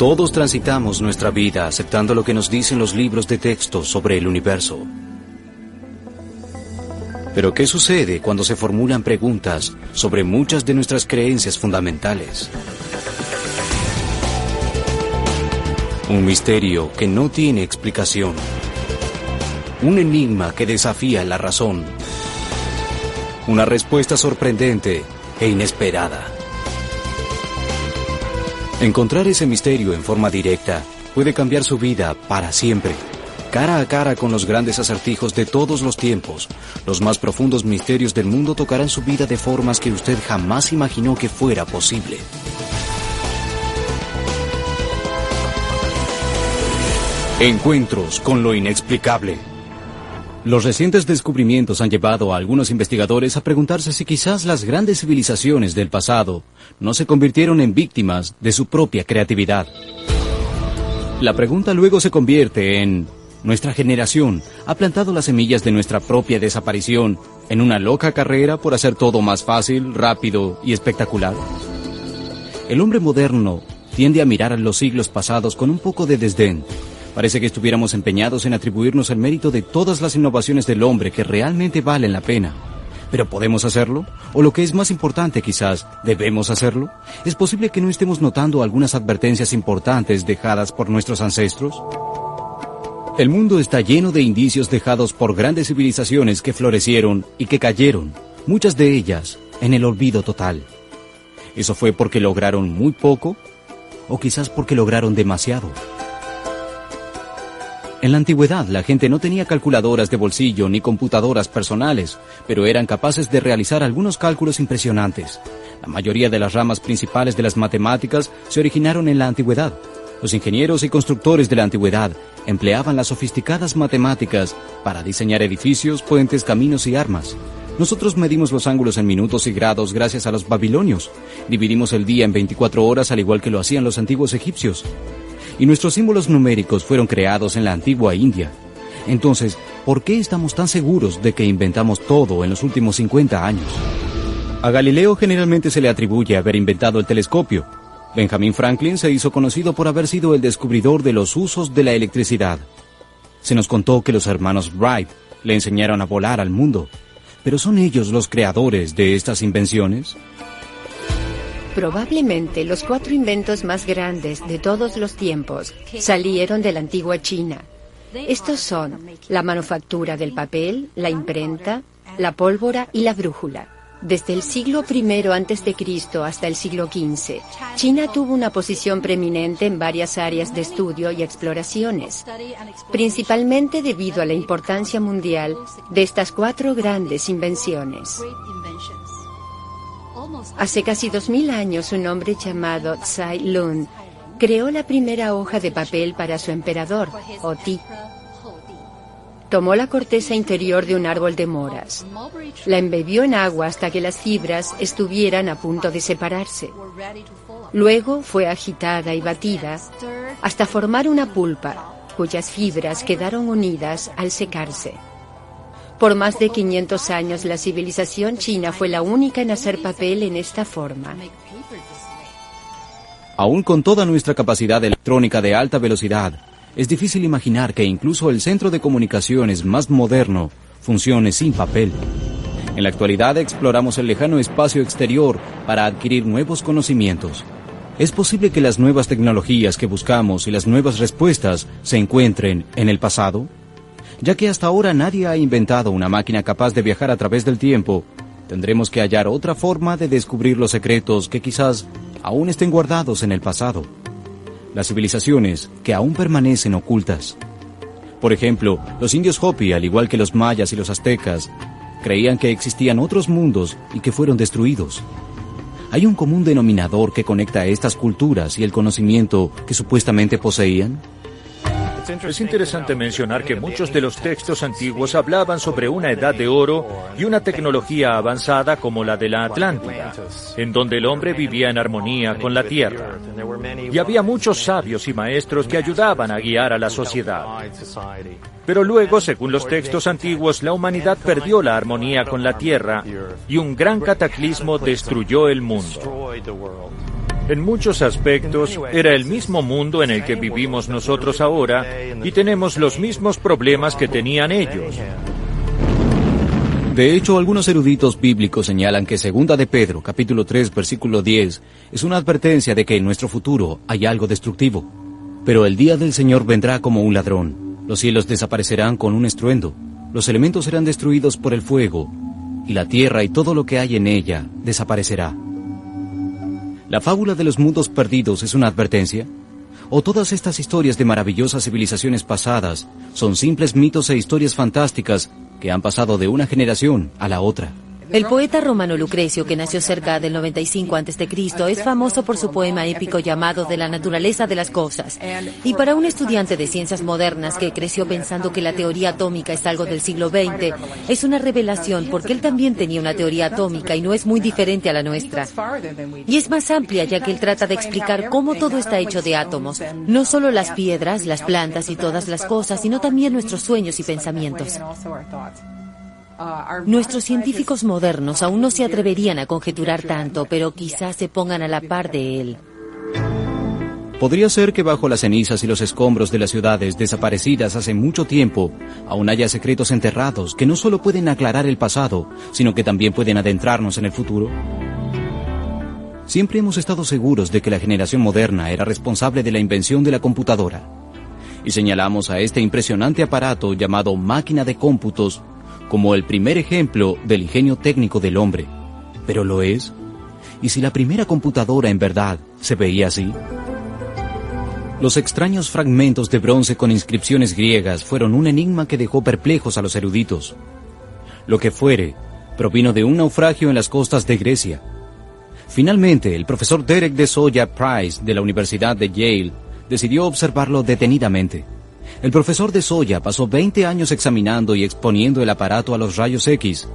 Todos transitamos nuestra vida aceptando lo que nos dicen los libros de texto sobre el universo. Pero ¿qué sucede cuando se formulan preguntas sobre muchas de nuestras creencias fundamentales? Un misterio que no tiene explicación. Un enigma que desafía la razón. Una respuesta sorprendente e inesperada. Encontrar ese misterio en forma directa puede cambiar su vida para siempre. Cara a cara con los grandes acertijos de todos los tiempos, los más profundos misterios del mundo tocarán su vida de formas que usted jamás imaginó que fuera posible. Encuentros con lo inexplicable. Los recientes descubrimientos han llevado a algunos investigadores a preguntarse si quizás las grandes civilizaciones del pasado no se convirtieron en víctimas de su propia creatividad. La pregunta luego se convierte en: ¿nuestra generación ha plantado las semillas de nuestra propia desaparición en una loca carrera por hacer todo más fácil, rápido y espectacular? El hombre moderno tiende a mirar a los siglos pasados con un poco de desdén. Parece que estuviéramos empeñados en atribuirnos el mérito de todas las innovaciones del hombre que realmente valen la pena. ¿Pero podemos hacerlo? O lo que es más importante quizás, ¿debemos hacerlo? ¿Es posible que no estemos notando algunas advertencias importantes dejadas por nuestros ancestros? El mundo está lleno de indicios dejados por grandes civilizaciones que florecieron y que cayeron, muchas de ellas en el olvido total. ¿Eso fue porque lograron muy poco? ¿O quizás porque lograron demasiado? En la antigüedad, la gente no tenía calculadoras de bolsillo ni computadoras personales, pero eran capaces de realizar algunos cálculos impresionantes. La mayoría de las ramas principales de las matemáticas se originaron en la antigüedad. Los ingenieros y constructores de la antigüedad empleaban las sofisticadas matemáticas para diseñar edificios, puentes, caminos y armas. Nosotros medimos los ángulos en minutos y grados gracias a los babilonios. Dividimos el día en 24 horas al igual que lo hacían los antiguos egipcios. Y nuestros símbolos numéricos fueron creados en la antigua India. Entonces, ¿por qué estamos tan seguros de que inventamos todo en los últimos 50 años? A Galileo generalmente se le atribuye haber inventado el telescopio. Benjamin Franklin se hizo conocido por haber sido el descubridor de los usos de la electricidad. Se nos contó que los hermanos Wright le enseñaron a volar al mundo. ¿Pero son ellos los creadores de estas invenciones? Probablemente los 4 inventos más grandes de todos los tiempos salieron de la antigua China. Estos son la manufactura del papel, la imprenta, la pólvora y la brújula. Desde el siglo I a.C. hasta el siglo XV, China tuvo una posición preeminente en varias áreas de estudio y exploraciones, principalmente debido a la importancia mundial de estas 4 grandes invenciones. Hace casi 2000 años, un hombre llamado Tsai Lun creó la primera hoja de papel para su emperador, Hoti. Tomó la corteza interior de un árbol de moras, la embebió en agua hasta que las fibras estuvieran a punto de separarse. Luego fue agitada y batida hasta formar una pulpa, cuyas fibras quedaron unidas al secarse. Por más de 500 años, la civilización china fue la única en hacer papel en esta forma. Aún con toda nuestra capacidad electrónica de alta velocidad, es difícil imaginar que incluso el centro de comunicaciones más moderno funcione sin papel. En la actualidad exploramos el lejano espacio exterior para adquirir nuevos conocimientos. ¿Es posible que las nuevas tecnologías que buscamos y las nuevas respuestas se encuentren en el pasado? Ya que hasta ahora nadie ha inventado una máquina capaz de viajar a través del tiempo, tendremos que hallar otra forma de descubrir los secretos que quizás aún estén guardados en el pasado. Las civilizaciones que aún permanecen ocultas. Por ejemplo, los indios Hopi, al igual que los mayas y los aztecas, creían que existían otros mundos y que fueron destruidos. ¿Hay un común denominador que conecta a estas culturas y el conocimiento que supuestamente poseían? Es interesante mencionar que muchos de los textos antiguos hablaban sobre una edad de oro y una tecnología avanzada como la de la Atlántida, en donde el hombre vivía en armonía con la tierra. Y había muchos sabios y maestros que ayudaban a guiar a la sociedad. Pero luego, según los textos antiguos, la humanidad perdió la armonía con la tierra y un gran cataclismo destruyó el mundo. En muchos aspectos, era el mismo mundo en el que vivimos nosotros ahora y tenemos los mismos problemas que tenían ellos. De hecho, algunos eruditos bíblicos señalan que 2 de Pedro, capítulo 3, versículo 10, es una advertencia de que en nuestro futuro hay algo destructivo. Pero el día del Señor vendrá como un ladrón. Los cielos desaparecerán con un estruendo. Los elementos serán destruidos por el fuego. Y la tierra y todo lo que hay en ella desaparecerá. ¿La fábula de los mundos perdidos es una advertencia? ¿O todas estas historias de maravillosas civilizaciones pasadas son simples mitos e historias fantásticas que han pasado de una generación a la otra? El poeta romano Lucrecio, que nació cerca del 95 a.C., es famoso por su poema épico llamado De la naturaleza de las cosas. Y para un estudiante de ciencias modernas que creció pensando que la teoría atómica es algo del siglo XX, es una revelación porque él también tenía una teoría atómica y no es muy diferente a la nuestra. Y es más amplia ya que él trata de explicar cómo todo está hecho de átomos, no solo las piedras, las plantas y todas las cosas, sino también nuestros sueños y pensamientos. Nuestros científicos modernos aún no se atreverían a conjeturar tanto, pero quizás se pongan a la par de él. Podría ser que bajo las cenizas y los escombros de las ciudades desaparecidas hace mucho tiempo, aún haya secretos enterrados que no solo pueden aclarar el pasado, sino que también pueden adentrarnos en el futuro. Siempre hemos estado seguros de que la generación moderna era responsable de la invención de la computadora. Y señalamos a este impresionante aparato llamado máquina de cómputos como el primer ejemplo del ingenio técnico del hombre. ¿Pero lo es? ¿Y si la primera computadora en verdad se veía así? Los extraños fragmentos de bronce con inscripciones griegas fueron un enigma que dejó perplejos a los eruditos. Lo que fuere, provino de un naufragio en las costas de Grecia. Finalmente, el profesor Derek de Soya Price de la Universidad de Yale decidió observarlo detenidamente. El profesor de Soya pasó 20 años examinando y exponiendo el aparato a los rayos X,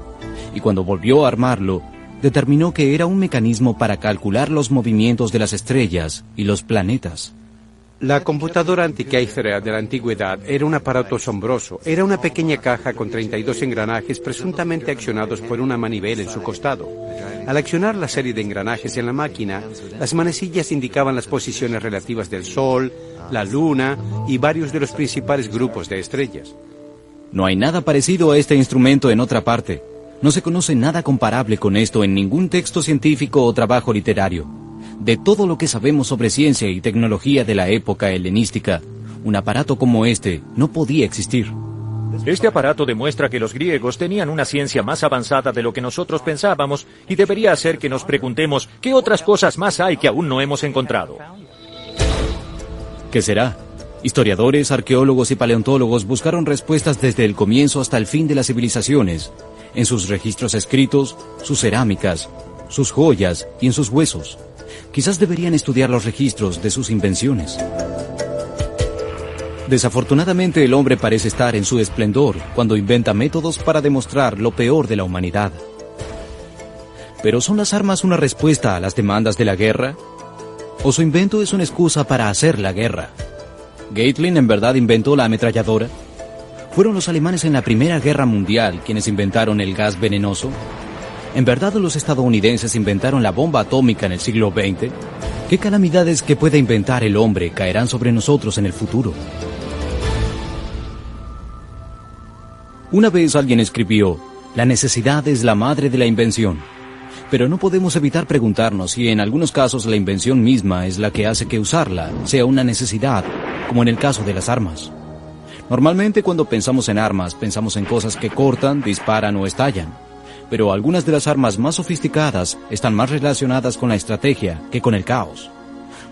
y cuando volvió a armarlo, determinó que era un mecanismo para calcular los movimientos de las estrellas y los planetas. La computadora anti-Kaiser de la antigüedad era un aparato asombroso. Era una pequeña caja con 32 engranajes presuntamente accionados por una manivela en su costado. Al accionar la serie de engranajes en la máquina, las manecillas indicaban las posiciones relativas del Sol, la Luna y varios de los principales grupos de estrellas. No hay nada parecido a este instrumento en otra parte. No se conoce nada comparable con esto en ningún texto científico o trabajo literario. De todo lo que sabemos sobre ciencia y tecnología de la época helenística, un aparato como este no podía existir. Este aparato demuestra que los griegos tenían una ciencia más avanzada de lo que nosotros pensábamos y debería hacer que nos preguntemos qué otras cosas más hay que aún no hemos encontrado. ¿Qué será? Historiadores, arqueólogos y paleontólogos buscaron respuestas desde el comienzo hasta el fin de las civilizaciones, en sus registros escritos, sus cerámicas, sus joyas y en sus huesos. Quizás deberían estudiar los registros de sus invenciones. Desafortunadamente, el hombre parece estar en su esplendor cuando inventa métodos para demostrar lo peor de la humanidad. ¿Pero son las armas una respuesta a las demandas de la guerra? ¿O su invento es una excusa para hacer la guerra? ¿Gatling en verdad inventó la ametralladora? ¿Fueron los alemanes en la Primera Guerra Mundial quienes inventaron el gas venenoso? ¿En verdad los estadounidenses inventaron la bomba atómica en el siglo XX? ¿Qué calamidades que pueda inventar el hombre caerán sobre nosotros en el futuro? Una vez alguien escribió, la necesidad es la madre de la invención. Pero no podemos evitar preguntarnos si en algunos casos la invención misma es la que hace que usarla sea una necesidad, como en el caso de las armas. Normalmente cuando pensamos en armas, pensamos en cosas que cortan, disparan o estallan. Pero algunas de las armas más sofisticadas están más relacionadas con la estrategia que con el caos.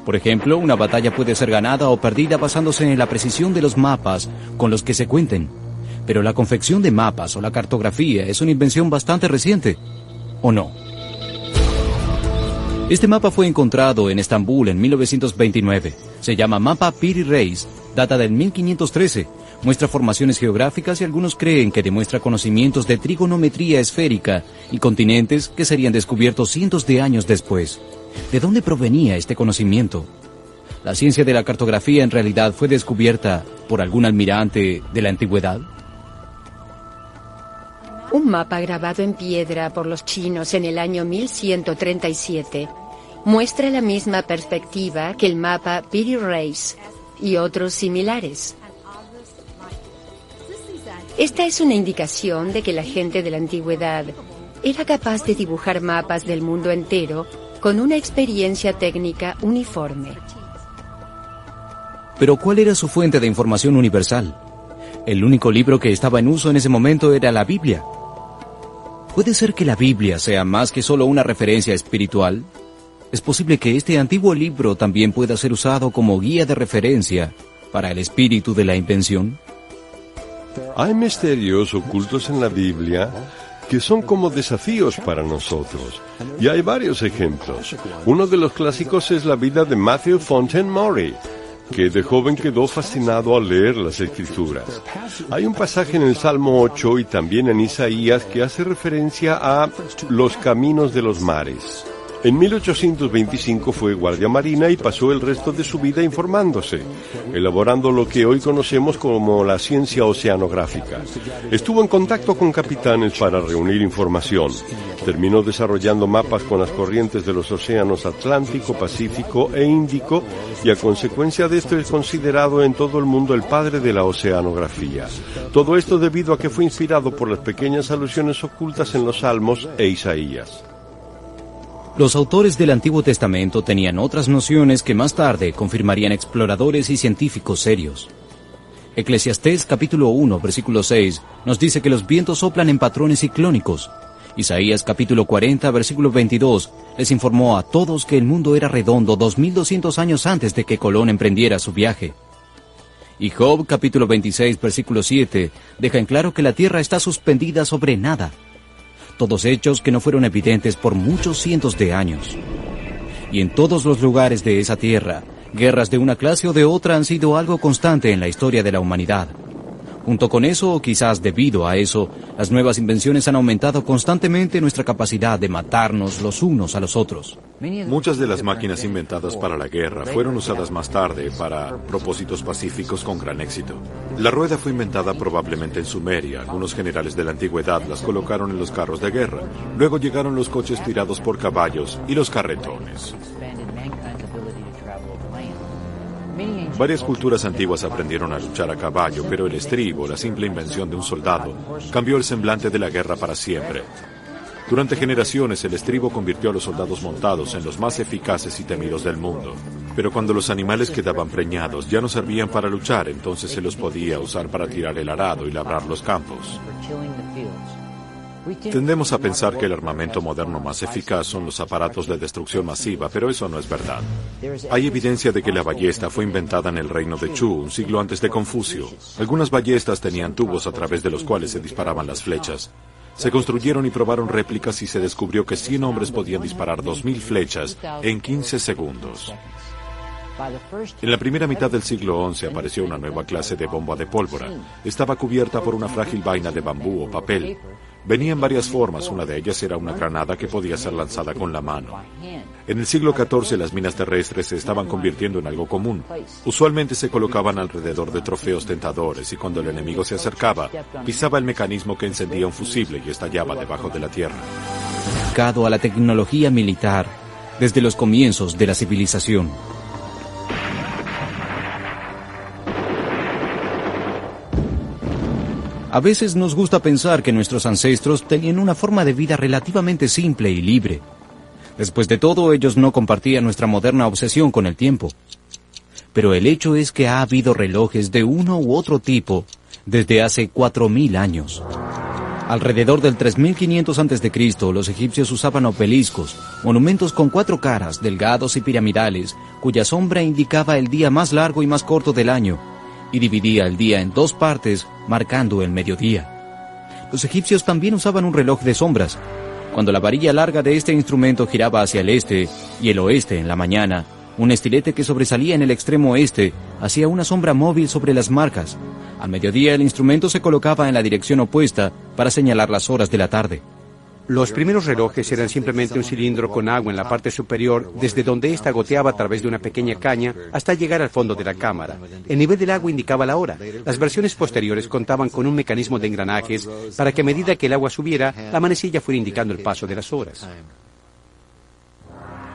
Por ejemplo, una batalla puede ser ganada o perdida basándose en la precisión de los mapas con los que se cuenten. Pero la confección de mapas o la cartografía es una invención bastante reciente, ¿o no? Este mapa fue encontrado en Estambul en 1929. Se llama Mapa Piri Reis, data del 1513. Muestra formaciones geográficas y algunos creen que demuestra conocimientos de trigonometría esférica y continentes que serían descubiertos cientos de años después. ¿De dónde provenía este conocimiento? ¿La ciencia de la cartografía en realidad fue descubierta por algún almirante de la antigüedad? Un mapa grabado en piedra por los chinos en el año 1137 Muestra la misma perspectiva que el mapa Piri Reis y otros similares. Esta es una indicación de que la gente de la antigüedad era capaz de dibujar mapas del mundo entero con una experiencia técnica uniforme. Pero ¿cuál era su fuente de información universal? El único libro que estaba en uso en ese momento era la Biblia. ¿Puede ser que la Biblia sea más que solo una referencia espiritual? ¿Es posible que este antiguo libro también pueda ser usado como guía de referencia para el espíritu de la invención? Hay misterios ocultos en la Biblia que son como desafíos para nosotros. Y hay varios ejemplos. Uno de los clásicos es la vida de Matthew Fontaine Maury, que de joven quedó fascinado al leer las Escrituras. Hay un pasaje en el Salmo 8 y también en Isaías que hace referencia a los caminos de los mares. En 1825 fue guardia marina y pasó el resto de su vida informándose, elaborando lo que hoy conocemos como la ciencia oceanográfica. Estuvo en contacto con capitanes para reunir información. Terminó desarrollando mapas con las corrientes de los océanos Atlántico, Pacífico e Índico, y a consecuencia de esto es considerado en todo el mundo el padre de la oceanografía. Todo esto debido a que fue inspirado por las pequeñas alusiones ocultas en los Salmos e Isaías. Los autores del Antiguo Testamento tenían otras nociones que más tarde confirmarían exploradores y científicos serios. Eclesiastés capítulo 1, versículo 6, nos dice que los vientos soplan en patrones ciclónicos. Isaías capítulo 40, versículo 22, les informó a todos que el mundo era redondo 2200 años antes de que Colón emprendiera su viaje. Y Job capítulo 26, versículo 7, deja en claro que la tierra está suspendida sobre nada. Todos hechos que no fueron evidentes por muchos cientos de años. Y en todos los lugares de esa tierra, guerras de una clase o de otra han sido algo constante en la historia de la humanidad. Junto con eso, o quizás debido a eso, las nuevas invenciones han aumentado constantemente nuestra capacidad de matarnos los unos a los otros. Muchas de las máquinas inventadas para la guerra fueron usadas más tarde para propósitos pacíficos con gran éxito. La rueda fue inventada probablemente en Sumeria. Algunos generales de la antigüedad las colocaron en los carros de guerra. Luego llegaron los coches tirados por caballos y los carretones. Varias culturas antiguas aprendieron a luchar a caballo, pero el estribo, la simple invención de un soldado, cambió el semblante de la guerra para siempre. Durante generaciones, el estribo convirtió a los soldados montados en los más eficaces y temidos del mundo. Pero cuando los animales quedaban preñados, ya no servían para luchar, entonces se los podía usar para tirar el arado y labrar los campos. Tendemos a pensar que el armamento moderno más eficaz son los aparatos de destrucción masiva, pero eso no es verdad. Hay evidencia de que la ballesta fue inventada en el reino de Chu, un siglo antes de Confucio. Algunas ballestas tenían tubos a través de los cuales se disparaban las flechas. Se construyeron y probaron réplicas y se descubrió que 100 hombres podían disparar 2000 flechas en 15 segundos. En la primera mitad del siglo XI apareció una nueva clase de bomba de pólvora. Estaba cubierta por una frágil vaina de bambú o papel. Venía en varias formas, una de ellas era una granada que podía ser lanzada con la mano. En el siglo XIV las minas terrestres se estaban convirtiendo en algo común. Usualmente se colocaban alrededor de trofeos tentadores y cuando el enemigo se acercaba, pisaba el mecanismo que encendía un fusible y estallaba debajo de la tierra. A la tecnología militar desde los comienzos de la civilización. A veces nos gusta pensar que nuestros ancestros tenían una forma de vida relativamente simple y libre. Después de todo, ellos no compartían nuestra moderna obsesión con el tiempo. Pero el hecho es que ha habido relojes de uno u otro tipo desde hace 4000 años. Alrededor del 3500 a.C., los egipcios usaban obeliscos, monumentos con 4 caras, delgados y piramidales, cuya sombra indicaba el día más largo y más corto del año, y dividía el día en 2 partes, marcando el mediodía. Los egipcios también usaban un reloj de sombras. Cuando la varilla larga de este instrumento giraba hacia el este y el oeste en la mañana, un estilete que sobresalía en el extremo este hacía una sombra móvil sobre las marcas. Al mediodía el instrumento se colocaba en la dirección opuesta para señalar las horas de la tarde. Los primeros relojes eran simplemente un cilindro con agua en la parte superior, desde donde ésta goteaba a través de una pequeña caña hasta llegar al fondo de la cámara. El nivel del agua indicaba la hora. Las versiones posteriores contaban con un mecanismo de engranajes para que a medida que el agua subiera, la manecilla fuera indicando el paso de las horas.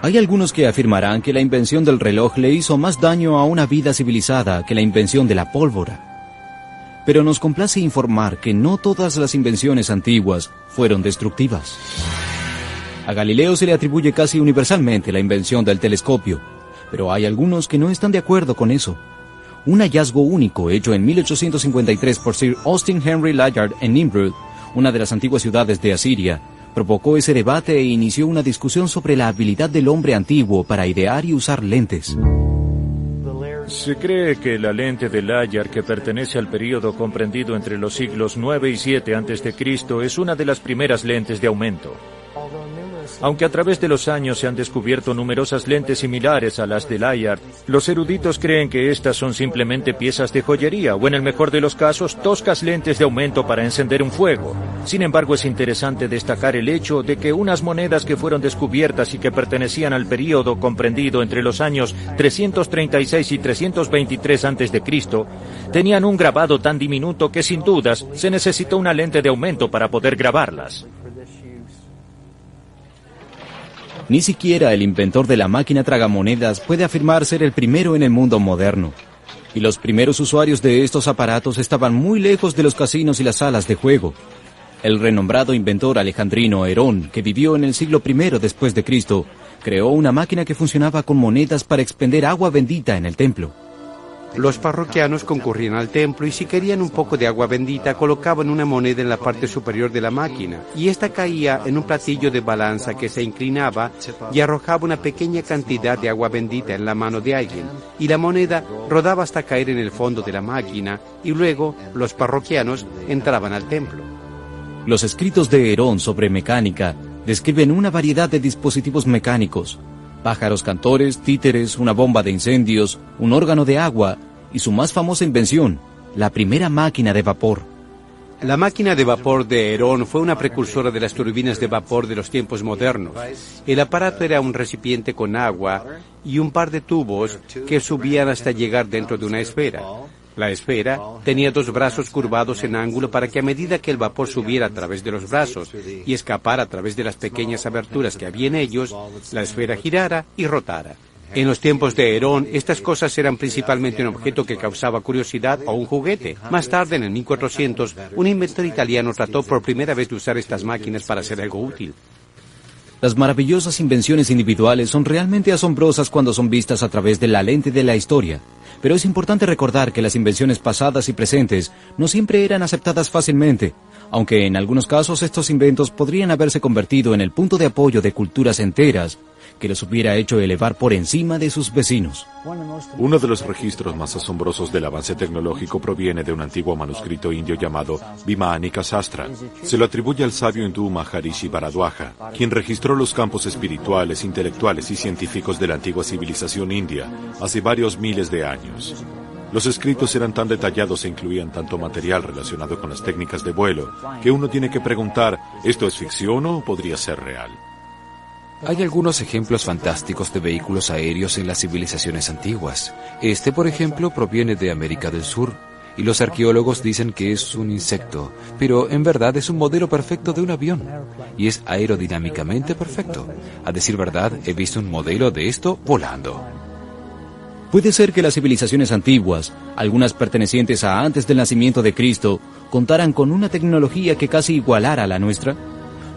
Hay algunos que afirmarán que la invención del reloj le hizo más daño a una vida civilizada que la invención de la pólvora. Pero nos complace informar que no todas las invenciones antiguas fueron destructivas. A Galileo se le atribuye casi universalmente la invención del telescopio, pero hay algunos que no están de acuerdo con eso. Un hallazgo único hecho en 1853 por Sir Austin Henry Layard en Nimrud, una de las antiguas ciudades de Asiria, provocó ese debate e inició una discusión sobre la habilidad del hombre antiguo para idear y usar lentes. Se cree que la lente de Layard, que pertenece al período comprendido entre los siglos 9 y 7 a.C., es una de las primeras lentes de aumento. Aunque a través de los años se han descubierto numerosas lentes similares a las de Layard, los eruditos creen que estas son simplemente piezas de joyería o, en el mejor de los casos, toscas lentes de aumento para encender un fuego. Sin embargo, es interesante destacar el hecho de que unas monedas que fueron descubiertas y que pertenecían al período comprendido entre los años 336 y 323 a.C. tenían un grabado tan diminuto que, sin dudas, se necesitó una lente de aumento para poder grabarlas. Ni siquiera el inventor de la máquina tragamonedas puede afirmar ser el primero en el mundo moderno. Y los primeros usuarios de estos aparatos estaban muy lejos de los casinos y las salas de juego. El renombrado inventor alejandrino Herón, que vivió en el siglo I después de Cristo, creó una máquina que funcionaba con monedas para expender agua bendita en el templo. Los parroquianos concurrían al templo y si querían un poco de agua bendita colocaban una moneda en la parte superior de la máquina y esta caía en un platillo de balanza que se inclinaba y arrojaba una pequeña cantidad de agua bendita en la mano de alguien y la moneda rodaba hasta caer en el fondo de la máquina y luego los parroquianos entraban al templo. Los escritos de Herón sobre mecánica describen una variedad de dispositivos mecánicos: pájaros cantores, títeres, una bomba de incendios, un órgano de agua y su más famosa invención, la primera máquina de vapor. La máquina de vapor de Herón fue una precursora de las turbinas de vapor de los tiempos modernos. El aparato era un recipiente con agua y un par de tubos que subían hasta llegar dentro de una esfera. La esfera tenía dos brazos curvados en ángulo para que a medida que el vapor subiera a través de los brazos y escapara a través de las pequeñas aberturas que había en ellos, la esfera girara y rotara. En los tiempos de Herón, estas cosas eran principalmente un objeto que causaba curiosidad o un juguete. Más tarde, en el 1400, un inventor italiano trató por primera vez de usar estas máquinas para hacer algo útil. Las maravillosas invenciones individuales son realmente asombrosas cuando son vistas a través de la lente de la historia. Pero es importante recordar que las invenciones pasadas y presentes no siempre eran aceptadas fácilmente, aunque en algunos casos estos inventos podrían haberse convertido en el punto de apoyo de culturas enteras que los hubiera hecho elevar por encima de sus vecinos. Uno de los registros más asombrosos del avance tecnológico proviene de un antiguo manuscrito indio llamado Vimānika Sastra. Se lo atribuye al sabio hindú Maharishi Bharadwaja, quien registró los campos espirituales, intelectuales y científicos de la antigua civilización india hace varios miles de años. Los escritos eran tan detallados e incluían tanto material relacionado con las técnicas de vuelo que uno tiene que preguntar, ¿esto es ficción o podría ser real? Hay algunos ejemplos fantásticos de vehículos aéreos en las civilizaciones antiguas. Este, por ejemplo, proviene de América del Sur, y los arqueólogos dicen que es un insecto, pero en verdad es un modelo perfecto de un avión, y es aerodinámicamente perfecto. A decir verdad, he visto un modelo de esto volando. Puede ser que las civilizaciones antiguas, algunas pertenecientes a antes del nacimiento de Cristo, contaran con una tecnología que casi igualara a la nuestra.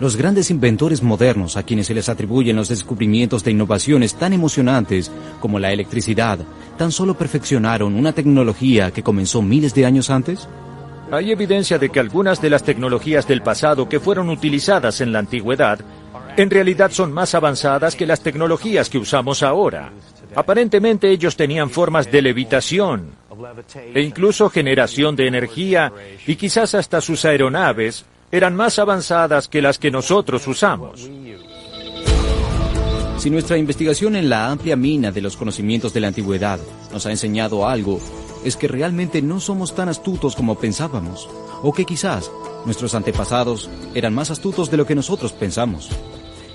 Los grandes inventores modernos, a quienes se les atribuyen los descubrimientos de innovaciones tan emocionantes como la electricidad, ¿tan solo perfeccionaron una tecnología que comenzó miles de años antes? Hay evidencia de que algunas de las tecnologías del pasado que fueron utilizadas en la antigüedad, en realidad son más avanzadas que las tecnologías que usamos ahora. Aparentemente ellos tenían formas de levitación e incluso generación de energía y quizás hasta sus aeronaves eran más avanzadas que las que nosotros usamos. Si nuestra investigación en la amplia mina de los conocimientos de la antigüedad nos ha enseñado algo, es que realmente no somos tan astutos como pensábamos, o que quizás nuestros antepasados eran más astutos de lo que nosotros pensamos.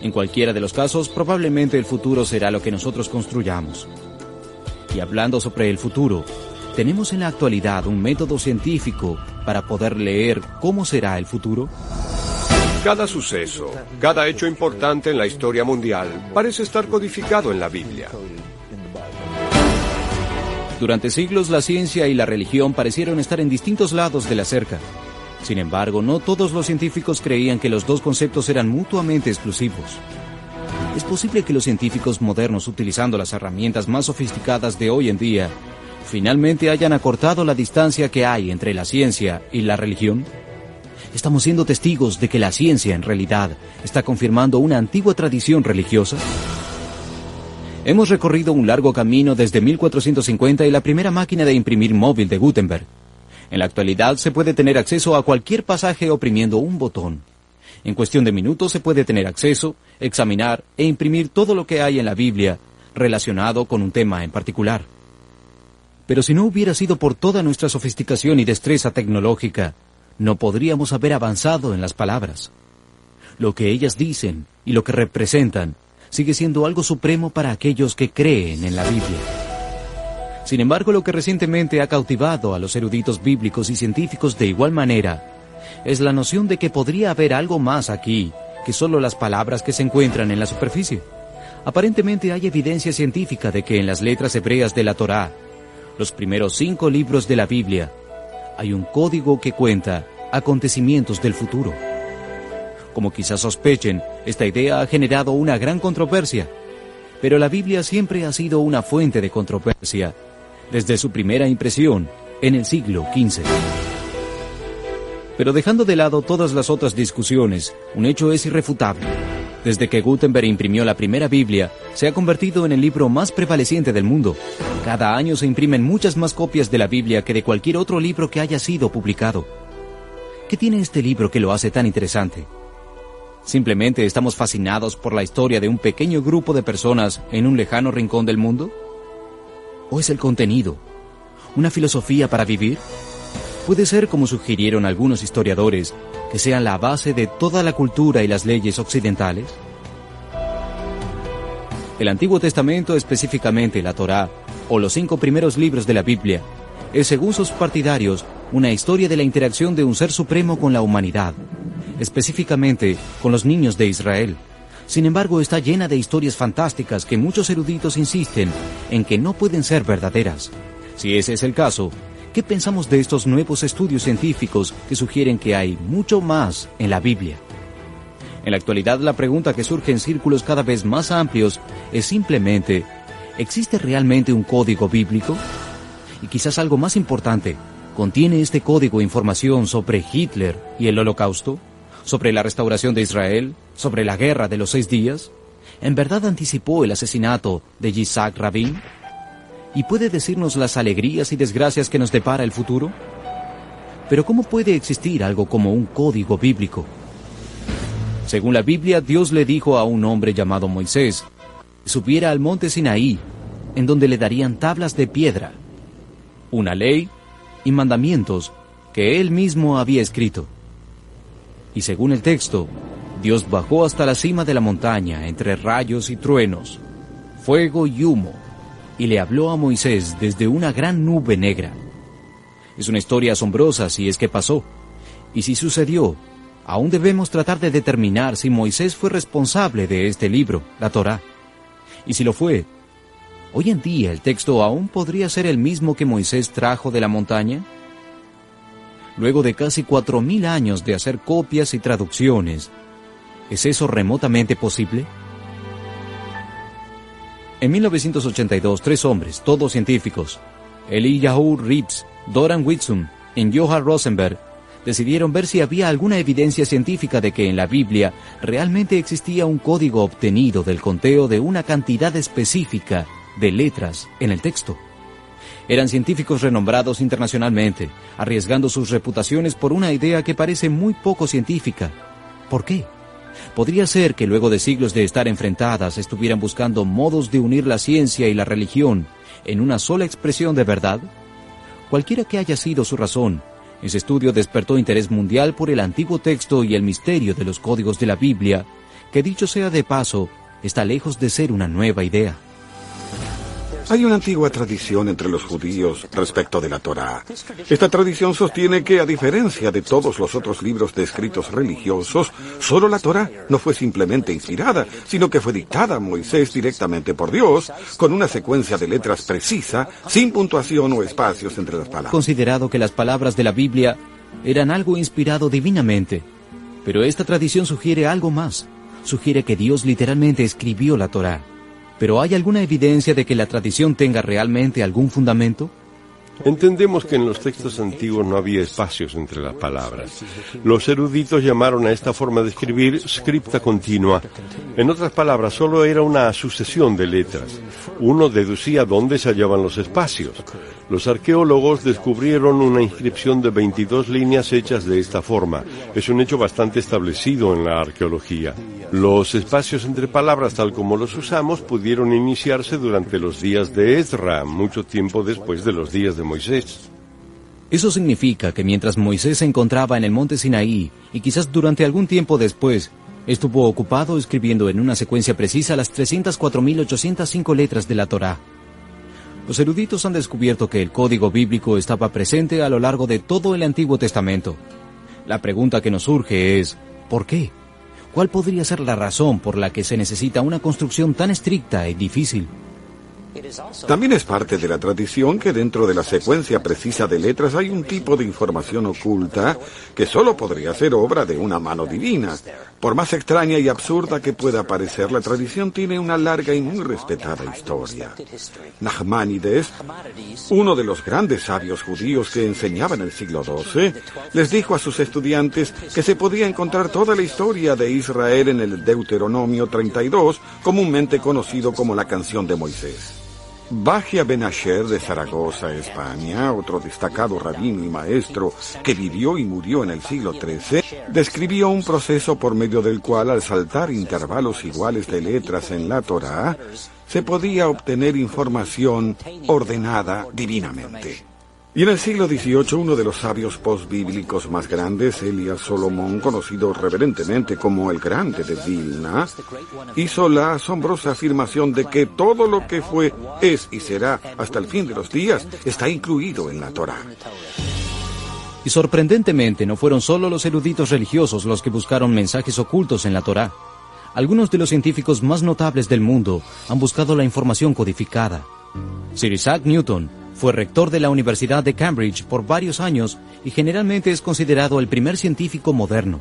En cualquiera de los casos, probablemente el futuro será lo que nosotros construyamos. Y hablando sobre el futuro, ¿tenemos en la actualidad un método científico para poder leer cómo será el futuro? Cada suceso, cada hecho importante en la historia mundial parece estar codificado en la Biblia. Durante siglos la ciencia y la religión parecieron estar en distintos lados de la cerca. Sin embargo, no todos los científicos creían que los dos conceptos eran mutuamente exclusivos. Es posible que los científicos modernos, utilizando las herramientas más sofisticadas de hoy en día, finalmente hayan acortado la distancia que hay entre la ciencia y la religión. ¿Estamos siendo testigos de que la ciencia en realidad está confirmando una antigua tradición religiosa? Hemos recorrido un largo camino desde 1450 y la primera máquina de imprimir móvil de Gutenberg. En la actualidad se puede tener acceso a cualquier pasaje oprimiendo un botón. En cuestión de minutos se puede tener acceso, examinar e imprimir todo lo que hay en la Biblia relacionado con un tema en particular. Pero si no hubiera sido por toda nuestra sofisticación y destreza tecnológica, no podríamos haber avanzado en las palabras. Lo que ellas dicen y lo que representan sigue siendo algo supremo para aquellos que creen en la Biblia. Sin embargo, lo que recientemente ha cautivado a los eruditos bíblicos y científicos de igual manera es la noción de que podría haber algo más aquí que solo las palabras que se encuentran en la superficie. Aparentemente hay evidencia científica de que en las letras hebreas de la Torá, los primeros 5 libros de la Biblia, hay un código que cuenta acontecimientos del futuro. Como quizás sospechen, esta idea ha generado una gran controversia, pero la Biblia siempre ha sido una fuente de controversia, desde su primera impresión en el siglo XV. Pero dejando de lado todas las otras discusiones, un hecho es irrefutable. Desde que Gutenberg imprimió la primera Biblia, se ha convertido en el libro más prevaleciente del mundo. Cada año se imprimen muchas más copias de la Biblia que de cualquier otro libro que haya sido publicado. ¿Qué tiene este libro que lo hace tan interesante? ¿Simplemente estamos fascinados por la historia de un pequeño grupo de personas en un lejano rincón del mundo? ¿O es el contenido? ¿Una filosofía para vivir? Puede ser, como sugirieron algunos historiadores, que sean la base de toda la cultura y las leyes occidentales. El Antiguo Testamento, específicamente la Torá, o los 5 primeros libros de la Biblia, es, según sus partidarios, una historia de la interacción de un ser supremo con la humanidad, específicamente con los niños de Israel. Sin embargo, está llena de historias fantásticas que muchos eruditos insisten en que no pueden ser verdaderas. Si ese es el caso, ¿qué pensamos de estos nuevos estudios científicos que sugieren que hay mucho más en la Biblia? En la actualidad, la pregunta que surge en círculos cada vez más amplios es simplemente, ¿existe realmente un código bíblico? Y quizás algo más importante, ¿contiene este código información sobre Hitler y el Holocausto? ¿Sobre la restauración de Israel? ¿Sobre la guerra de los 6 días? ¿En verdad anticipó el asesinato de Yitzhak Rabin? ¿Y puede decirnos las alegrías y desgracias que nos depara el futuro? Pero ¿cómo puede existir algo como un código bíblico? Según la Biblia, Dios le dijo a un hombre llamado Moisés que subiera al monte Sinaí, en donde le darían tablas de piedra, una ley y mandamientos que él mismo había escrito. Y según el texto, Dios bajó hasta la cima de la montaña entre rayos y truenos, fuego y humo, y le habló a Moisés desde una gran nube negra. Es una historia asombrosa si es que pasó, y si sucedió, aún debemos tratar de determinar si Moisés fue responsable de este libro, la Torá. Y si lo fue, ¿hoy en día el texto aún podría ser el mismo que Moisés trajo de la montaña? Luego de casi 4.000 años de hacer copias y traducciones, ¿es eso remotamente posible? En 1982, 3 hombres, todos científicos, Eliyahu Rips, Doran Whitson y Johann Rosenberg, decidieron ver si había alguna evidencia científica de que en la Biblia realmente existía un código obtenido del conteo de una cantidad específica de letras en el texto. Eran científicos renombrados internacionalmente, arriesgando sus reputaciones por una idea que parece muy poco científica. ¿Por qué? ¿Podría ser que luego de siglos de estar enfrentadas estuvieran buscando modos de unir la ciencia y la religión en una sola expresión de verdad? Cualquiera que haya sido su razón, ese estudio despertó interés mundial por el antiguo texto y el misterio de los códigos de la Biblia, que dicho sea de paso, está lejos de ser una nueva idea. Hay una antigua tradición entre los judíos respecto de la Torá. Esta tradición sostiene que, a diferencia de todos los otros libros de escritos religiosos, solo la Torá no fue simplemente inspirada, sino que fue dictada a Moisés directamente por Dios, con una secuencia de letras precisa, sin puntuación o espacios entre las palabras. Considerado que las palabras de la Biblia eran algo inspirado divinamente, pero esta tradición sugiere algo más. Sugiere que Dios literalmente escribió la Torá. ¿Pero hay alguna evidencia de que la tradición tenga realmente algún fundamento? Entendemos que en los textos antiguos no había espacios entre las palabras. Los eruditos llamaron a esta forma de escribir scripta continua. En otras palabras, solo era una sucesión de letras. Uno deducía dónde se hallaban los espacios. Los arqueólogos descubrieron una inscripción de 22 líneas hechas de esta forma. Es un hecho bastante establecido en la arqueología. Los espacios entre palabras, tal como los usamos, pudieron iniciarse durante los días de Ezra, mucho tiempo después de los días de Moisés. Eso significa que mientras Moisés se encontraba en el monte Sinaí, y quizás durante algún tiempo después, estuvo ocupado escribiendo en una secuencia precisa las 304.805 letras de la Torá. Los eruditos han descubierto que el código bíblico estaba presente a lo largo de todo el Antiguo Testamento. La pregunta que nos surge es, ¿por qué? ¿Cuál podría ser la razón por la que se necesita una construcción tan estricta y difícil? También es parte de la tradición que dentro de la secuencia precisa de letras hay un tipo de información oculta que solo podría ser obra de una mano divina. Por más extraña y absurda que pueda parecer, la tradición tiene una larga y muy respetada historia. Nachmanides, uno de los grandes sabios judíos que enseñaba en el siglo XII, les dijo a sus estudiantes que se podía encontrar toda la historia de Israel en el Deuteronomio 32, comúnmente conocido como la Canción de Moisés. Bahia Ben Asher de Zaragoza, España, otro destacado rabino y maestro que vivió y murió en el siglo XIII, describió un proceso por medio del cual, al saltar intervalos iguales de letras en la Torá, se podía obtener información ordenada divinamente. Y en el siglo XVIII, uno de los sabios postbíblicos más grandes, Elías Solomón, conocido reverentemente como el Grande de Vilna, hizo la asombrosa afirmación de que todo lo que fue, es y será hasta el fin de los días está incluido en la Torá. Y sorprendentemente no fueron solo los eruditos religiosos los que buscaron mensajes ocultos en la Torá. Algunos de los científicos más notables del mundo han buscado la información codificada. Sir Isaac Newton fue rector de la Universidad de Cambridge por varios años y generalmente es considerado el primer científico moderno.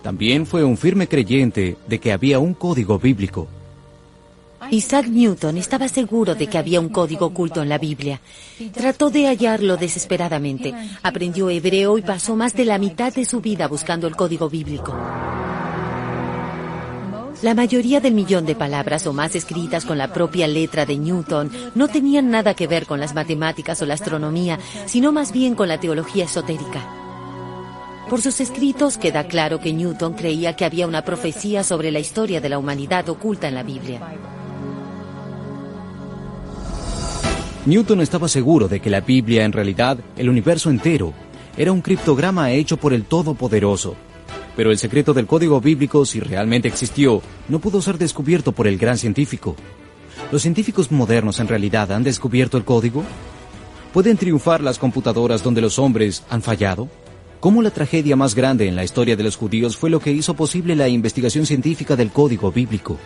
También fue un firme creyente de que había un código bíblico. Isaac Newton estaba seguro de que había un código oculto en la Biblia. Trató de hallarlo desesperadamente. Aprendió hebreo y pasó más de la mitad de su vida buscando el código bíblico. La mayoría del millón de palabras o más escritas con la propia letra de Newton no tenían nada que ver con las matemáticas o la astronomía, sino más bien con la teología esotérica. Por sus escritos queda claro que Newton creía que había una profecía sobre la historia de la humanidad oculta en la Biblia. Newton estaba seguro de que la Biblia, en realidad, el universo entero, era un criptograma hecho por el Todopoderoso. Pero el secreto del código bíblico, si realmente existió, no pudo ser descubierto por el gran científico. ¿Los científicos modernos en realidad han descubierto el código? ¿Pueden triunfar las computadoras donde los hombres han fallado? ¿Cómo la tragedia más grande en la historia de los judíos fue lo que hizo posible la investigación científica del código bíblico?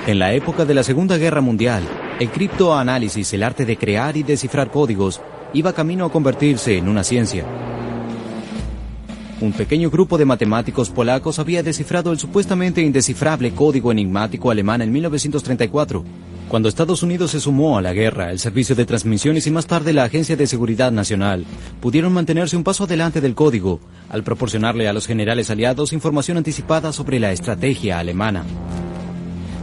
En la época de la Segunda Guerra Mundial, el criptoanálisis, el arte de crear y descifrar códigos, iba camino a convertirse en una ciencia. Un pequeño grupo de matemáticos polacos había descifrado el supuestamente indescifrable código enigmático alemán en 1934. Cuando Estados Unidos se sumó a la guerra, el Servicio de Transmisiones y más tarde la Agencia de Seguridad Nacional pudieron mantenerse un paso adelante del código al proporcionarle a los generales aliados información anticipada sobre la estrategia alemana.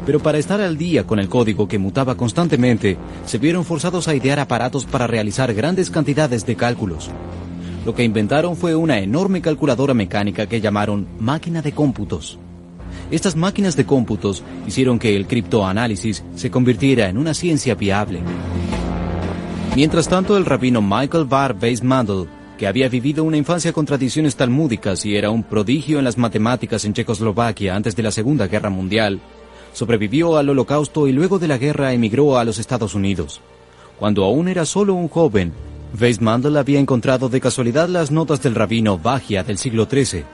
Pero para estar al día con el código que mutaba constantemente, se vieron forzados a idear aparatos para realizar grandes cantidades de cálculos. Lo que inventaron fue una enorme calculadora mecánica que llamaron máquina de cómputos. Estas máquinas de cómputos hicieron que el criptoanálisis se convirtiera en una ciencia viable. Mientras tanto, el rabino Michael Bar Weizmann, que había vivido una infancia con tradiciones talmúdicas y era un prodigio en las matemáticas en Checoslovaquia antes de la Segunda Guerra Mundial, Sobrevivió al Holocausto y luego de la guerra emigró a los Estados Unidos. Cuando aún era solo un joven, Weissmandl había encontrado de casualidad las notas del rabino Bagia del siglo XIII,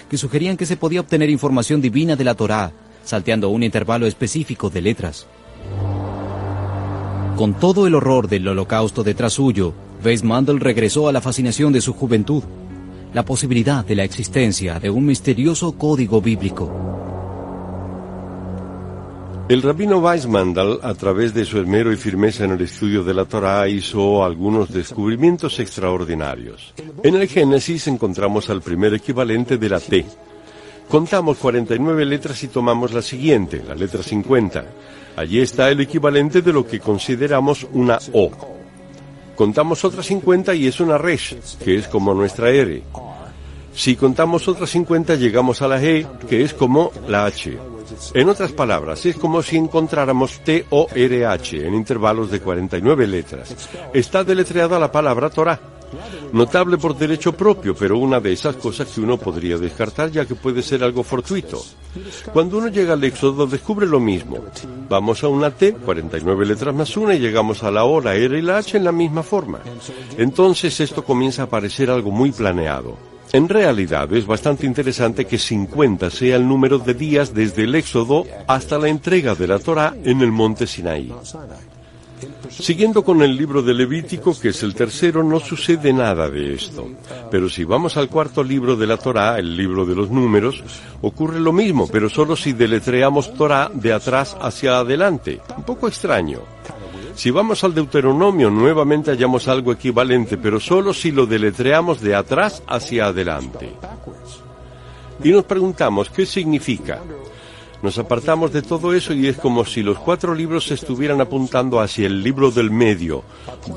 que sugerían que se podía obtener información divina de la Torá, salteando un intervalo específico de letras. Con todo el horror del Holocausto detrás suyo, Weissmandl regresó a la fascinación de su juventud, la posibilidad de la existencia de un misterioso código bíblico. El rabino Weissmandl, a través de su esmero y firmeza en el estudio de la Torá, hizo algunos descubrimientos extraordinarios. En el Génesis encontramos al primer equivalente de la T. Contamos 49 letras y tomamos la siguiente, la letra 50. Allí está el equivalente de lo que consideramos una O. Contamos otras 50 y es una Resh, que es como nuestra R. Si contamos otras 50 llegamos a la G, que es como la H. En otras palabras, es como si encontráramos T-O-R-H en intervalos de 49 letras. Está deletreada la palabra Torá. Notable por derecho propio, pero una de esas cosas que uno podría descartar ya que puede ser algo fortuito. Cuando uno llega al Éxodo descubre lo mismo. Vamos a una T, 49 letras más una, y llegamos a la O, la R y la H en la misma forma. Entonces esto comienza a parecer algo muy planeado. En realidad es bastante interesante que 50 sea el número de días desde el Éxodo hasta la entrega de la Torá en el monte Sinaí. Siguiendo con el libro de Levítico, que es el tercero, no sucede nada de esto. Pero si vamos al cuarto libro de la Torá, el libro de los números, ocurre lo mismo, pero solo si deletreamos Torá de atrás hacia adelante. Un poco extraño. Si vamos al Deuteronomio, nuevamente hallamos algo equivalente, pero solo si lo deletreamos de atrás hacia adelante. Y nos preguntamos, ¿qué significa? Nos apartamos de todo eso y es como si los 4 libros estuvieran apuntando hacia el libro del medio,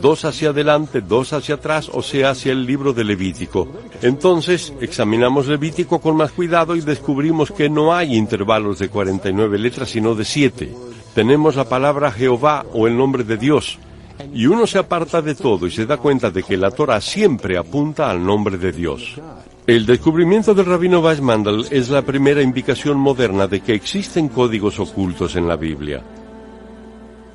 2 hacia adelante, 2 hacia atrás, o sea, hacia el libro de Levítico. Entonces, examinamos Levítico con más cuidado y descubrimos que no hay intervalos de 49 letras, sino de 7. Tenemos la palabra Jehová o el nombre de Dios. Y uno se aparta de todo y se da cuenta de que la Torá siempre apunta al nombre de Dios. El descubrimiento del rabino Weissmandl es la primera indicación moderna de que existen códigos ocultos en la Biblia.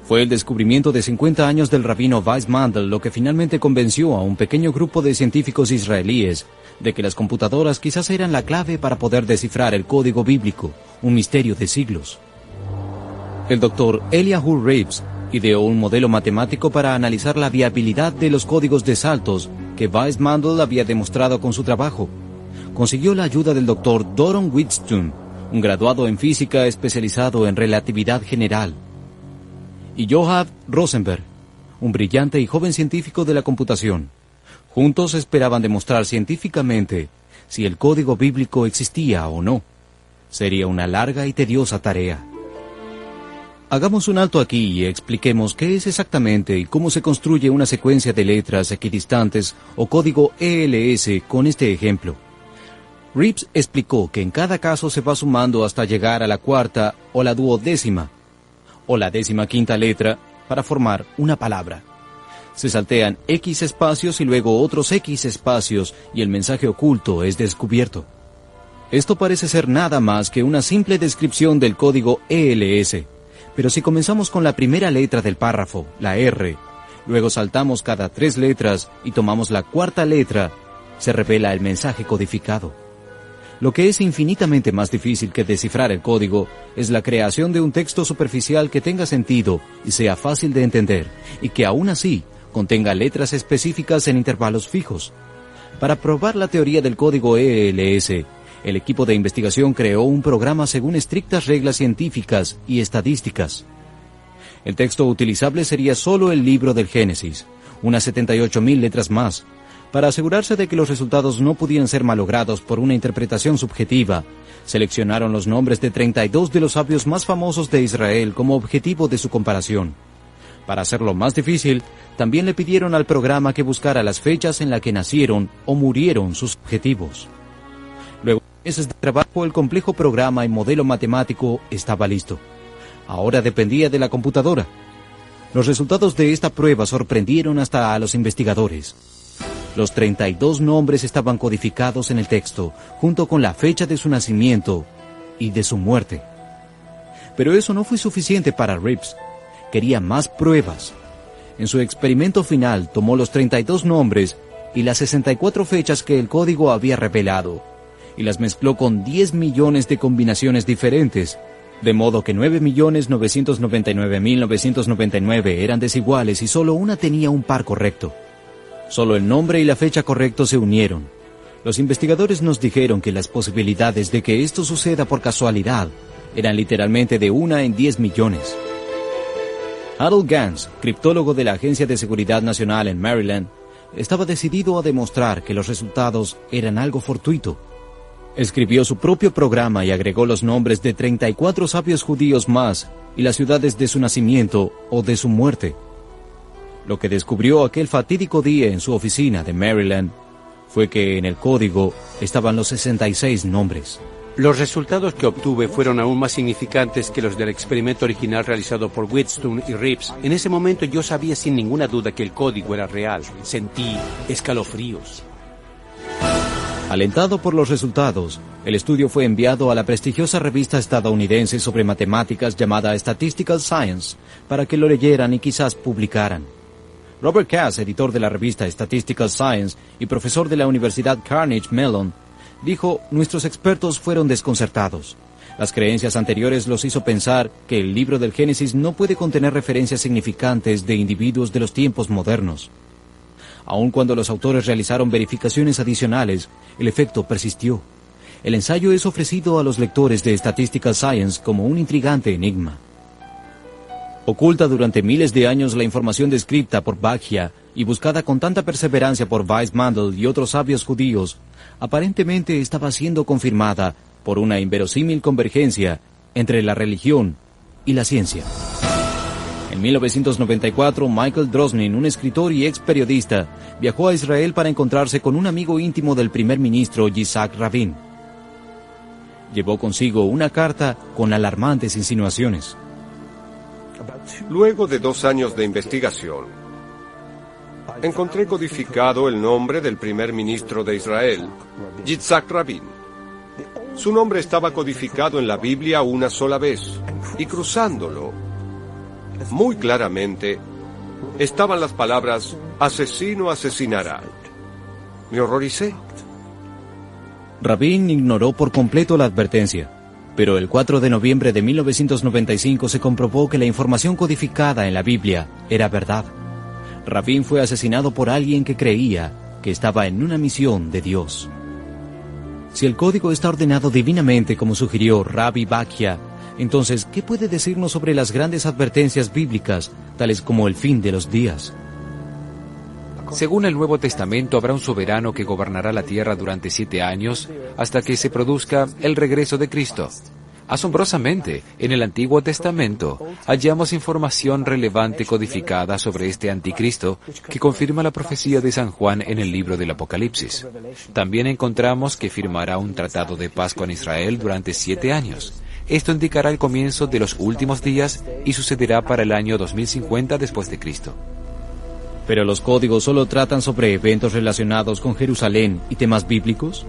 Fue el descubrimiento de 50 años del rabino Weissmandl lo que finalmente convenció a un pequeño grupo de científicos israelíes de que las computadoras quizás eran la clave para poder descifrar el código bíblico, un misterio de siglos. El doctor Eliyahu Rives ideó un modelo matemático para analizar la viabilidad de los códigos de saltos que Weissmandl había demostrado con su trabajo. Consiguió la ayuda del doctor Doron Whitstone, un graduado en física especializado en relatividad general, y Joab Rosenberg, un brillante y joven científico de la computación. Juntos esperaban demostrar científicamente si el código bíblico existía o no. Sería una larga y tediosa tarea. Hagamos un alto aquí y expliquemos qué es exactamente y cómo se construye una secuencia de letras equidistantes o código ELS con este ejemplo. Rives explicó que en cada caso se va sumando hasta llegar a la cuarta o la duodécima o la 15ª letra para formar una palabra. Se saltean X espacios y luego otros X espacios y el mensaje oculto es descubierto. Esto parece ser nada más que una simple descripción del código ELS. Pero si comenzamos con la primera letra del párrafo, la R, luego saltamos cada 3 letras y tomamos la cuarta letra, se revela el mensaje codificado. Lo que es infinitamente más difícil que descifrar el código es la creación de un texto superficial que tenga sentido y sea fácil de entender, y que aún así contenga letras específicas en intervalos fijos. Para probar la teoría del código ELS, el equipo de investigación creó un programa según estrictas reglas científicas y estadísticas. El texto utilizable sería solo el libro del Génesis, unas 78,000 letras más. Para asegurarse de que los resultados no pudieran ser malogrados por una interpretación subjetiva, seleccionaron los nombres de 32 de los sabios más famosos de Israel como objetivo de su comparación. Para hacerlo más difícil, también le pidieron al programa que buscara las fechas en las que nacieron o murieron sus objetivos. Luego de meses de trabajo, el complejo programa y modelo matemático estaba listo. Ahora dependía de la computadora. Los resultados de esta prueba sorprendieron hasta a los investigadores. Los 32 nombres estaban codificados en el texto, junto con la fecha de su nacimiento y de su muerte. Pero eso no fue suficiente para Reeves. Quería más pruebas. En su experimento final tomó los 32 nombres y las 64 fechas que el código había revelado, y las mezcló con 10 millones de combinaciones diferentes, de modo que 9.999.999 eran desiguales y solo una tenía un par correcto. Solo el nombre y la fecha correctos se unieron. Los investigadores nos dijeron que las posibilidades de que esto suceda por casualidad eran literalmente de 1 en 10 millones. Harold Gans, criptólogo de la Agencia de Seguridad Nacional en Maryland, estaba decidido a demostrar que los resultados eran algo fortuito. Escribió su propio programa y agregó los nombres de 34 sabios judíos más y las ciudades de su nacimiento o de su muerte. Lo que descubrió aquel fatídico día en su oficina de Maryland fue que en el código estaban los 66 nombres. Los resultados que obtuve fueron aún más significantes que los del experimento original realizado por Wheatstone y Reeves. En ese momento yo sabía sin ninguna duda que el código era real. Sentí escalofríos. Alentado por los resultados, el estudio fue enviado a la prestigiosa revista estadounidense sobre matemáticas llamada Statistical Science para que lo leyeran y quizás publicaran. Robert Cass, editor de la revista Statistical Science y profesor de la Universidad Carnegie Mellon, dijo: nuestros expertos fueron desconcertados. Las creencias anteriores los hizo pensar que el libro del Génesis no puede contener referencias significantes de individuos de los tiempos modernos. Aun cuando los autores realizaron verificaciones adicionales, el efecto persistió. El ensayo es ofrecido a los lectores de Statistical Science como un intrigante enigma. Oculta durante miles de años la información descrita por Bakhia y buscada con tanta perseverancia por Weizmann y otros sabios judíos, aparentemente estaba siendo confirmada por una inverosímil convergencia entre la religión y la ciencia. En 1994, Michael Drosnin, un escritor y ex periodista, viajó a Israel para encontrarse con un amigo íntimo del primer ministro Yitzhak Rabin. Llevó consigo una carta con alarmantes insinuaciones. Luego de 2 años de investigación, encontré codificado el nombre del primer ministro de Israel, Yitzhak Rabin. Su nombre estaba codificado en la Biblia una sola vez, y cruzándolo, muy claramente, estaban las palabras: asesino asesinará. Me horroricé. Rabin ignoró por completo la advertencia, pero el 4 de noviembre de 1995 se comprobó que la información codificada en la Biblia era verdad. Rabin fue asesinado por alguien que creía que estaba en una misión de Dios. Si el código está ordenado divinamente como sugirió Rabbi Bakhia, entonces, ¿qué puede decirnos sobre las grandes advertencias bíblicas, tales como el fin de los días? Según el Nuevo Testamento, habrá un soberano que gobernará la tierra durante 7 años hasta que se produzca el regreso de Cristo. Asombrosamente, en el Antiguo Testamento hallamos información relevante codificada sobre este anticristo que confirma la profecía de San Juan en el libro del Apocalipsis. También encontramos que firmará un tratado de paz con Israel durante 7 años. Esto indicará el comienzo de los últimos días y sucederá para el año 2050 después de Cristo. ¿Pero los códigos solo tratan sobre eventos relacionados con Jerusalén y temas bíblicos?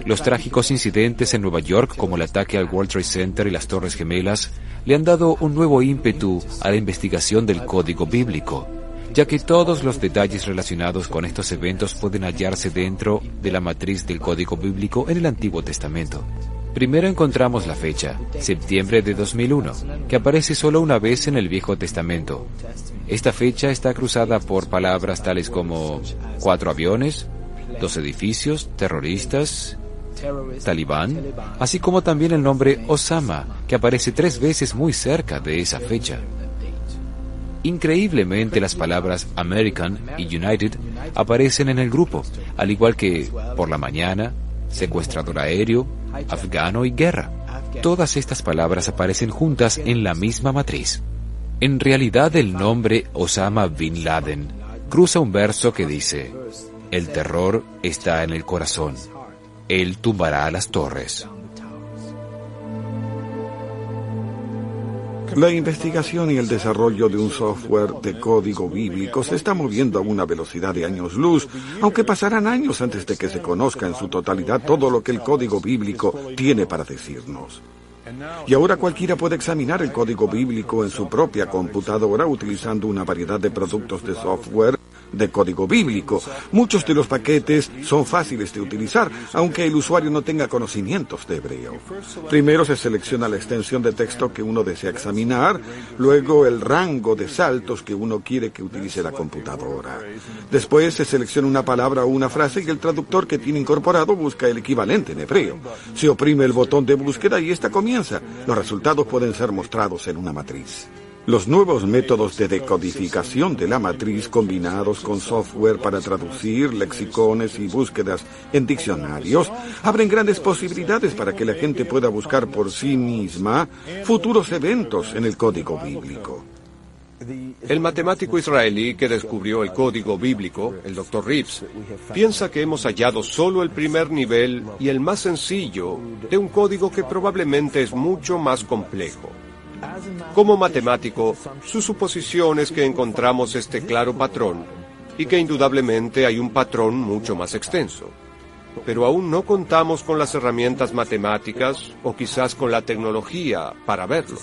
Los trágicos incidentes en Nueva York, como el ataque al World Trade Center y las Torres Gemelas, le han dado un nuevo ímpetu a la investigación del código bíblico, ya que todos los detalles relacionados con estos eventos pueden hallarse dentro de la matriz del código bíblico en el Antiguo Testamento. Primero encontramos la fecha, septiembre de 2001, que aparece solo una vez en el Viejo Testamento. Esta fecha está cruzada por palabras tales como 4 aviones, 2 edificios, terroristas, talibán, así como también el nombre Osama, que aparece 3 veces muy cerca de esa fecha. Increíblemente, las palabras American y United aparecen en el grupo, al igual que por la mañana, secuestrador aéreo, afgano y guerra. Todas estas palabras aparecen juntas en la misma matriz. En realidad, el nombre Osama Bin Laden cruza un verso que dice: el terror está en el corazón. Él tumbará las torres. La investigación y el desarrollo de un software de código bíblico se está moviendo a una velocidad de años luz, aunque pasarán años antes de que se conozca en su totalidad todo lo que el código bíblico tiene para decirnos. Y ahora cualquiera puede examinar el código bíblico en su propia computadora utilizando una variedad de productos de software de código bíblico. Muchos de los paquetes son fáciles de utilizar, aunque el usuario no tenga conocimientos de hebreo. Primero se selecciona la extensión de texto que uno desea examinar, luego el rango de saltos que uno quiere que utilice la computadora. Después se selecciona una palabra o una frase y el traductor que tiene incorporado busca el equivalente en hebreo. Se oprime el botón de búsqueda y esta comienza. Los resultados pueden ser mostrados en una matriz. Los nuevos métodos de decodificación de la matriz combinados con software para traducir lexicones y búsquedas en diccionarios abren grandes posibilidades para que la gente pueda buscar por sí misma futuros eventos en el código bíblico. El matemático israelí que descubrió el código bíblico, el Dr. Rips, piensa que hemos hallado solo el primer nivel y el más sencillo de un código que probablemente es mucho más complejo. Como matemático, su suposición es que encontramos este claro patrón y que indudablemente hay un patrón mucho más extenso. Pero aún no contamos con las herramientas matemáticas o quizás con la tecnología para verlo.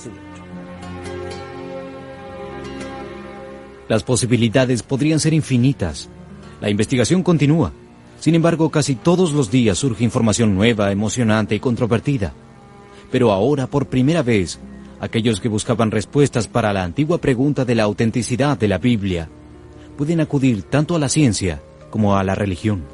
Las posibilidades podrían ser infinitas. La investigación continúa. Sin embargo, casi todos los días surge información nueva, emocionante y controvertida. Pero ahora, por primera vez, aquellos que buscaban respuestas para la antigua pregunta de la autenticidad de la Biblia pueden acudir tanto a la ciencia como a la religión.